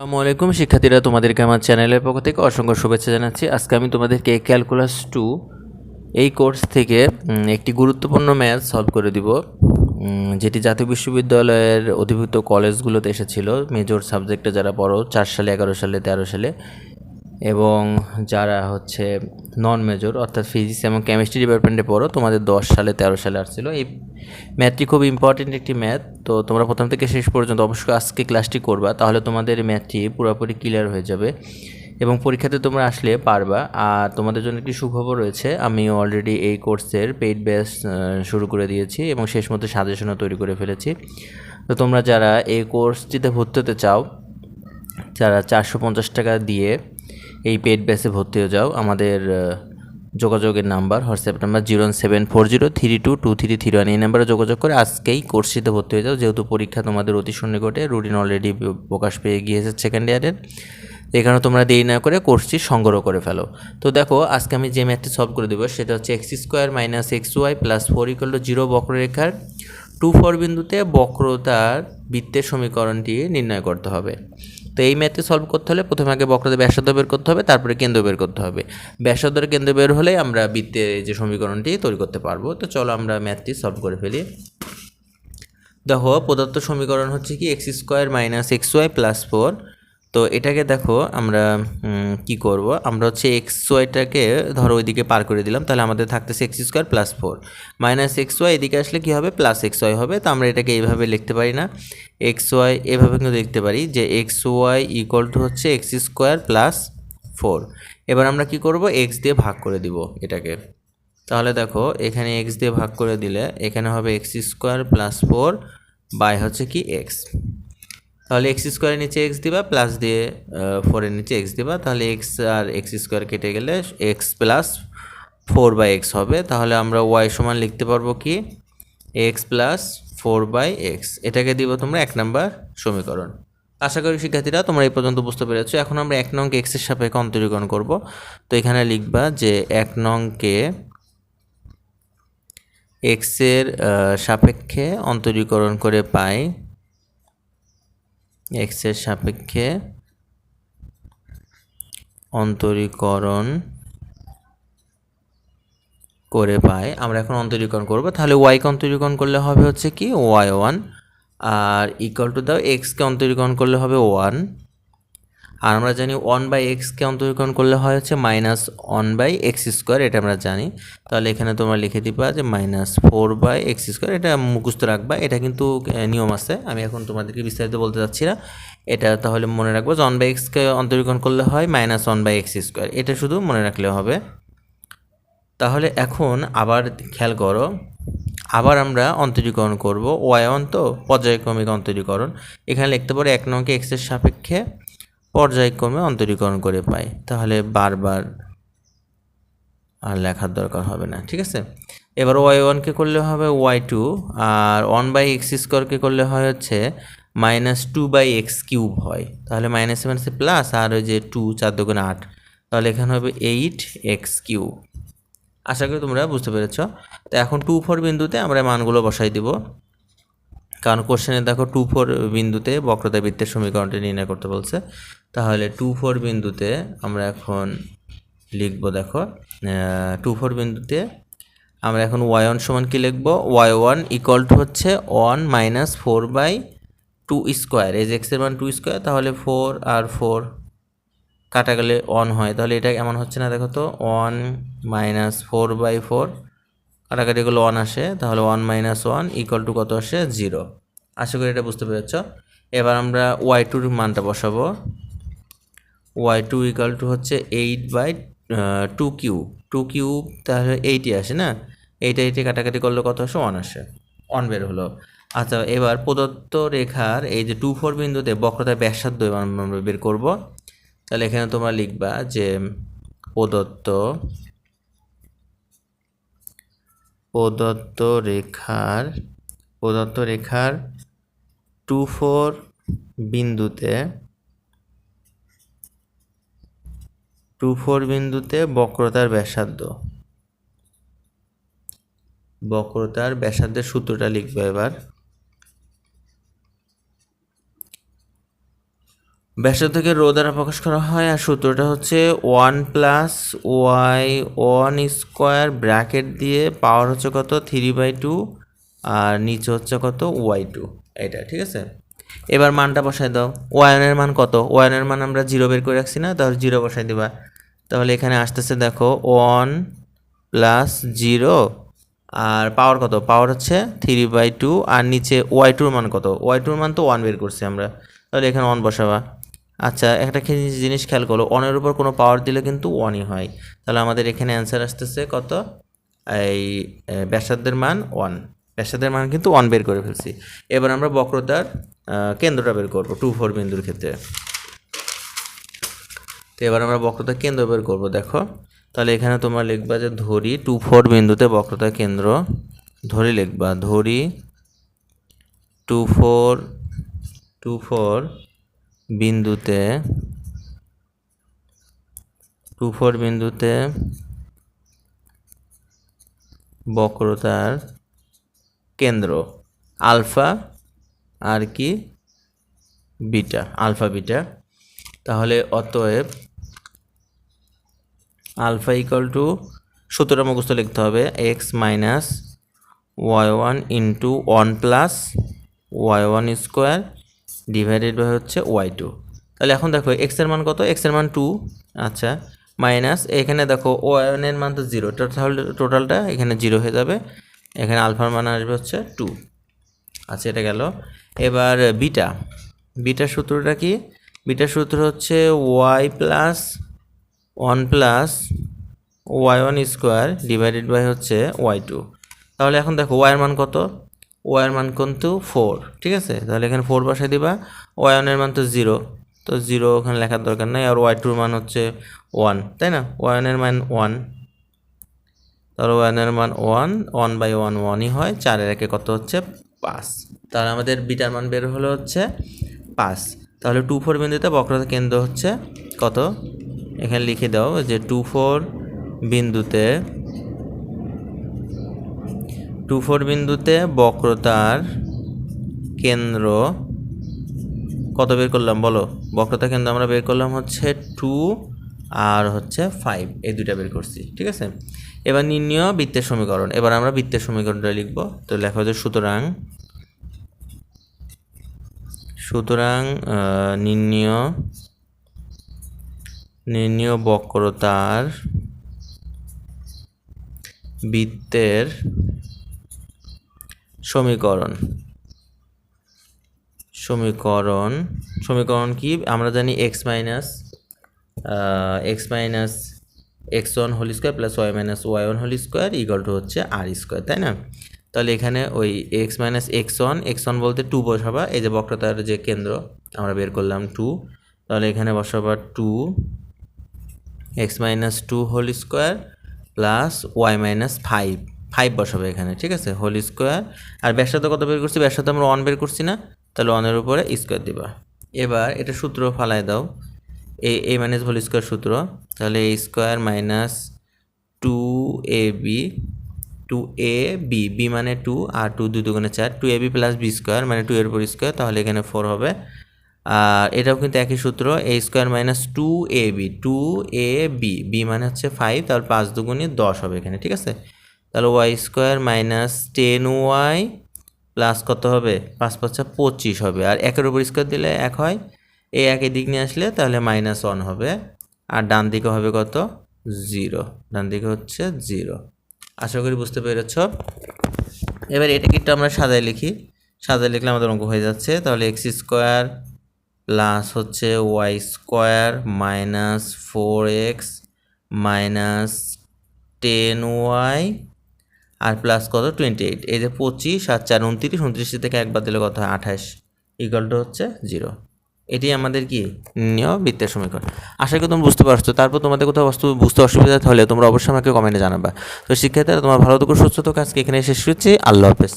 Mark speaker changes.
Speaker 1: আসসালামু আলাইকুম শিক্ষার্থীরা, তোমাদেরকে আমার চ্যানেলের পক্ষ থেকে অসংখ্য শুভেচ্ছা জানাচ্ছি। আজকে আমি তোমাদেরকে ক্যালকুলাস 2 এই কোর্স থেকে একটি গুরুত্বপূর্ণ ম্যাথ সলভ করে দিব, যেটি জাতীয় বিশ্ববিদ্যালয়ের অধিভুক্ত কলেজগুলোতে এসেছিল। মেজর সাবজেক্টে যারা পড়ো 4 সালে, 11 সালে, 13 সালে, এবং যারা হচ্ছে নন মেজর অর্থাৎ ফিজিক্স এবং কেমিস্ট্রি ডিপার্টমেন্টে পড়ো, তোমাদের 10 সালে, 13 সালে আসছিল। এই ম্যাথটি খুব ইম্পর্টেন্ট একটি ম্যাথ, তো তোমরা প্রথম থেকে শেষ পর্যন্ত অবশ্যই আজকে ক্লাসটি করবা, তাহলে তোমাদের ম্যাথটি পুরোপুরি ক্লিয়ার হয়ে যাবে এবং পরীক্ষাতে তোমরা আসলে পারবা। আর তোমাদের জন্য একটি সুখবর রয়েছে, আমি অলরেডি এই কোর্সের পেইড ব্যাচ শুরু করে দিয়েছি এবং শেষ মধ্যে সাজেশনও তৈরি করে ফেলেছি। তো তোমরা যারা এই কোর্সটিতে ভর্তি হতে চাও, যারা 450 টাকা দিয়ে এই পেইড ব্যাচে ভর্তি হয়ে যাও, আমাদের যোগাযোগের নাম্বার, হোয়াটসঅ্যাপ নাম্বার 07403222331, এই নাম্বারে যোগাযোগ করে আজকেই কোর্সটিতে ভর্তি হয়ে যাও। যেহেতু পরীক্ষা তোমাদের অতি সন্নিকটে, রুটিন অলরেডি প্রকাশ পেয়ে গিয়েছে সেকেন্ড ইয়ারের, এখানে তোমরা দেরি না করে কোর্সটি সংগ্রহ করে ফেলো। তো দেখো, আজকে আমি যে ম্যাথটি সলভ করে দেবো সেটা হচ্ছে x² - xy + 4 = 0 বক্ররেখার 2-4 বিন্দুতে বক্রতার বৃত্তের সমীকরণটি নির্ণয় করতে হবে। তো এই ম্যাথটি সলভ করতে হলে প্রথমে আগে বক্রতার ব্যাসার্ধ বের করতে হবে, তারপরে কেন্দ্র বের করতে হবে। ব্যাসার্ধের কেন্দ্র বের হলে আমরা বৃত্তের যে সমীকরণটি তৈরি করতে পারবো। তো চলো আমরা ম্যাথটি সলভ করে ফেলি। দেখো, প্রদত্ত সমীকরণ হচ্ছে কি x² - xy + 4। তো এটাকে দেখো আমরা কি করব, আমরা হচ্ছে xyটাকে ধরো ওইদিকে পার করে দিলাম, তাহলে আমাদের থাকতেছে x² + 4 - xy, এদিকে আসলে কি হবে, +xy হবে। তো আমরা এটাকে এইভাবে লিখতে পারি না, xy এভাবে কিন্তু লিখতে পারি যে xy = হচ্ছে x² + 4। এবার আমরা কি করব, x দিয়ে ভাগ করে দিব এটাকে। তাহলে দেখো, এখানে x দিয়ে ভাগ করে দিলে এখানে হবে x² + 4 বাই হচ্ছে কি x। তাহলে x² এর নিচে x দিবা, প্লাস দিয়ে 4 এর নিচে x দিবা, তাহলে x আর x² কেটে গেলে x + 4/x হবে। তাহলে আমরা y সমান লিখতে পারবো কি, x + 4/x। এটাকে দিব তোমরা 1 নম্বর সমীকরণ। আশা করি শিক্ষার্থীরা তোমরা এই পর্যন্ত বুঝতে পেরেছো। এখন আমরা 1 নং x এর সাপেক্ষে অন্তরীকরণ করব। তো এখানে লিখবা যে 1 নংকে x এর সাপেক্ষে অন্তরীকরণ করে পাই, x এর সাপেক্ষে অন্তরীকরণ করে পাই। আমরা এখন অন্তরীকরণ করব। তাহলে y কে অন্তরীকরণ করলে হবে হচ্ছে কি y1, আর ইকুয়াল টু দাও x কে অন্তরীকরণ করলে হবে 1, আর আমরা জানি 1/x কে অন্তরীকরণ করলে হয় হচ্ছে -1/x², এটা আমরা জানি। তাহলে এখানে তোমরা লিখে দিবা যে -4/x², এটা মুখস্থ রাখবা, এটা কিন্তু নিয়ম আছে, আমি এখন তোমাদেরকে বিস্তারিত বলতে যাচ্ছি না। এটা তাহলে মনে রাখবো যে 1/x কে অন্তরীকরণ করলে হয় -1/x², এটা শুধু মনে রাখলে হবে। তাহলে এখন আবার খেয়াল করো, আবার আমরা অন্তরীকরণ করব y1, তো পর্যায়ক্রমিক অন্তরীকরণ। এখানে লিখতে পারো 1 নংকে x এর সাপেক্ষে পর্যায়ক্রমে অন্তরীকরণ করে পাই। তাহলে বারবার আর লেখার দরকার হবে না, ঠিক আছে। এবার y1 কে করলে হবে y2, আর 1/x² কে করলে হয় হচ্ছে -2/x³ হয়। তাহলে মাইনাসে মাইনাসে প্লাস, আর ওই যে 2 4 × 8, তাহলে এখানে হবে 8x³। আশা করি তোমরা বুঝতে পেরেছ। তো এখন 2-4 বিন্দুতে আমরা মানগুলো বসাই দিব, কারণ কোশ্চেনে দেখো 2-4 বিন্দুতে বক্রতা বৃত্তের সমীকরণটি নির্ণয় করতে বলছে। তাহলে 2-4 বিন্দুতে আমরা এখন লিখব, দেখো 2-4 বিন্দুতে আমরা এখন y1 সমান কি লিখব, y1 = হচ্ছে 1 - 4/2²। এই যে x এর মান 2², তাহলে 4 আর 4 কাটা গেলে 1 হয়, তাহলে এটা এমন হচ্ছে না, দেখো তো 1 - 4/4 কাটাকাটি করলে 1 আসে, তাহলে 1 - 1 = কত আসে, 0। আশা করি এটা বুঝতে পেরেছ। এবার আমরা y2 এর মানটা বসাবো। y2 = হচ্ছে 8/2³ তাহলে 8ই আসে না, 8 কাটাকাটি করলে কত আসে, 1 আসে, 1 বের হলো। আচ্ছা, এবার প্রদত্ত রেখার এই যে 2-4 বিন্দুতে বক্রতার ব্যাসার্ধ আমরা বের করব। তাহলে এখানে তোমরা লিখবা যে প্রদত্ত রেখার 2-4 বিন্দুতে বক্রতার ব্যাসার্ধের সূত্রটা লিখবে। এবার ব্যাসার্ধকে রো দ্বারা প্রকাশ করা হয় আর সূত্রটা হচ্ছে 1+y1² ব্র্যাকেট দিয়ে পাওয়ার হচ্ছে কত 3/2 আর নিচে হচ্ছে কত y2 এটা ঠিক আছে। এবার মানটা বসাই দাও। ওয়ানের মান কত? ওয়ানের মান আমরা 0 বের করে রাখছি না, তাহলে 0 বসাই দিবা। তাহলে এখানে আসতেছে দেখো 1+0 আর পাওয়ার কত? পাওয়ার হচ্ছে 3/2 আর নিচে y2 মান কত? y2 মান তো 1 বের করছি আমরা, তাহলে এখানে 1 বসাবা। আচ্ছা একটা জিনিস খেয়াল করো, 1-এর উপর কোনো পাওয়ার দিলে কিন্তু 1ই হয়। তাহলে আমাদের এখানে অ্যান্সার আসতেছে কত? এই ব্যাসার্ধের মান 1, ব্যাসার্ধের মান কিন্তু 1 বের করে ফেলছি। এবার আমরা বক্রতার কেন্দ্রটা বের করবো 2-4 বিন্দুর ক্ষেত্রে। তো এবার আমরা বক্রতার কেন্দ্র বের করব। দেখো তাহলে এখানে তোমরা লিখবা যে ধরি 2-4 বিন্দুতে বক্রতার কেন্দ্র, ধরি লিখবা, ধরি 2-4 বিন্দুতে 2-4 বিন্দুতে বক্রতার কেন্দ্র আলফা আর কি বিটা, আলফা বিটা। তাহলে অতএব আলফা ইকুয়াল টু সূত্রটা মুখস্থ লিখতে হবে x minus y1 into 1+y1² divided by হচ্ছে y2। তাহলে এখন দেখো x এর মান কত? x এর মান 2। আচ্ছা মাইনাস এখানে দেখো y1 এর মান তো 0, তাহলে টোটালটা এখানে 0 হয়ে যাবে। এখানে আলফার মান আসবে হচ্ছে 2। আচ্ছা এটা গেল। এবার বিটা, বিটার সূত্রটা কি? বিটার সূত্র হচ্ছে y+1+y1² ডিভাইডেড বাই হচ্ছে y2। তাহলে এখন দেখো y এর মান কত? y এর মান কিন্তু 4, ঠিক আছে। তাহলে এখানে 4 বসাই দিবা। y1 এর মান তো 0, তো 0 ওখানে লেখার দরকার নাই। আর y2 এর মান হচ্ছে 1, তাই না? y1 এর মান 1, তাহলে y1 এর মান 1/1 1ই হয়। 4-এর একে কত হচ্ছে 5। তাহলে আমাদের বিটার মান বের হলো হচ্ছে 5। তাহলে 2-4 বিন্দুতে বক্রতার কেন্দ্র হচ্ছে কত? এখানে লিখে দাও যে 2-4 বিন্দুতে বক্রতার কেন্দ্র কত বের করলাম বলো? বক্রতার কেন্দ্র আমরা বের করলাম হচ্ছে 2 আর হচ্ছে 5, এই দুইটা বের করছি, ঠিক আছে। এবার নির্ণয় বৃত্তের সমীকরণ। এবার আমরা বৃত্তের সমীকরণটা লিখব। তো লেখা হচ্ছে সুতরাং নির্ণয় বক্রতার বৃত্তের সমীকরণ কি? আমরা জানি x minus x1 whole square plus y minus y1 whole square equal to হচ্ছে r², তাই না? তাহলে এখানে ওই x মাইনাস x1 বলতে 2 বসাবা। এই যে বক্রতার যে কেন্দ্র আমরা বের করলাম 2, তাহলে এখানে বসাবা 2 x minus 2 whole square plus y minus 5 বসাবে এখানে, ঠিক আছে, হোল স্কোয়ার। আর ব্যাসার্ধ কত বের করছি? ব্যাসার্ধ আমরা 1 বের করছি না, তাহলে 1-এর উপরে স্কোয়ার দিবা। এবার এটা সূত্র ফালাই দাও, a মাইনাস হোল স্কোয়ার সূত্র। তাহলে a square minus 2ab, b মানে 2 আর 2 2 দুগুণে 4, 2ab প্লাস b স্কোয়ার মানে 2 এর উপর স্কোয়ার, তাহলে এখানে 4 হবে। আর এটাও কিন্তু একই সূত্র, a square minus 2ab, b মানে হচ্ছে 5, তাহলে 5 দুগুণে 10 হবে এখানে, ঠিক আছে। তাহলে y square minus 10y plus কত হবে? 5×5 = 25 হবে। আর 1-এর উপর স্কোয়ার দিলে 1 হয়, এই একই দিক নিয়ে আসলে তাহলে -1 হবে। আর ডান দিকে হবে কত? 0, ডান দিকে হচ্ছে 0। আশা করি বুঝতে পেরেছ। এবার এটাকে একটু আমরা সাজায় লিখি, সাজায় লিখলে আমাদের অঙ্ক হয়ে যাচ্ছে। তাহলে x স্কোয়ার প্লাস হচ্ছে y square minus 4x minus 10y আর প্লাস কত 28, এই যে 25 আর 4 29, 29 থেকে একবার দিলে কত হয় 28 ইকুয়াল টু হচ্ছে 0। এটি আমাদের কি নির্ণয় বৃত্তের সমীকরণ। আশা করি তোমরা বুঝতে পারছো। তারপর তোমাদের কোথাও বুঝতে অসুবিধা হলে তোমরা অবশ্যই আমাকে কমেন্টে জানাবা। তো শিক্ষার্থীরা তোমরা ভালো থেকো, সুস্থ থেকো। আজকে এখানে শেষ করছি। আল্লাহ হাফেজ।